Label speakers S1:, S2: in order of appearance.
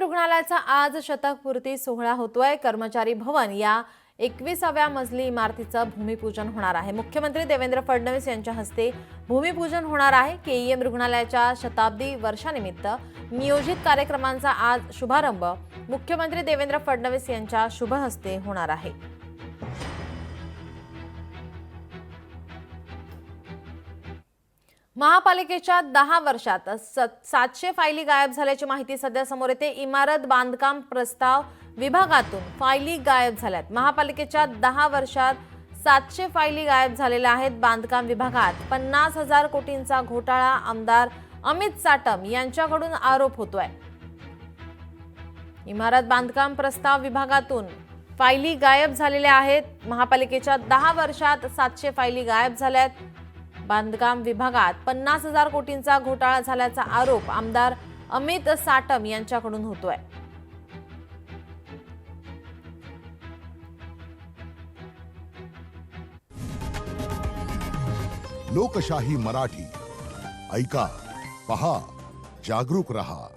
S1: रुग्णालयाचा आज शतकपूर्ती सोहळा होतोय। कर्मचारी भवन या 21व्या मजली इमारतीचं भूमिपूजन होणार आहे। मुख्यमंत्री देवेंद्र फडणवीस यांच्या हस्ते भूमिपूजन होणार आहे। केईएम रुग्णालयाच्या शताब्दी वर्षानिमित्त नियोजित कार्यक्रमांचा आज शुभारंभ मुख्यमंत्री देवेंद्र फडणवीस यांच्या शुभ हस्ते होणार आहे। महापालिकेच्या 10 वर्षात 700 फायली गायब झाल्याची माहिती सध्या समोर येते। इमारत बांधकाम प्रस्ताव विभागातून फायली गायब झाल्यात। महापालिकेच्या 10 वर्षात 700 फायली गायब झालेल्या आहेत। बांधकाम विभागात 50,000 कोटींचा घोटाळा आमदार अमित साटम यांच्याकडून आरोप होतोय। इमारत बांधकाम प्रस्ताव विभागातून फायली गायब झालेल्या आहेत। महापालिकेच्या 10 वर्षात 700 फायली गायब झाल्यात। बांधकाम विभागात 50,000 कोटींचा घोटाळा झाल्याचा आरोप आमदार अमित साटम यांच्याकडून होतोय।
S2: लोकशाही मराठी ऐका, पहा, जागरूक रहा।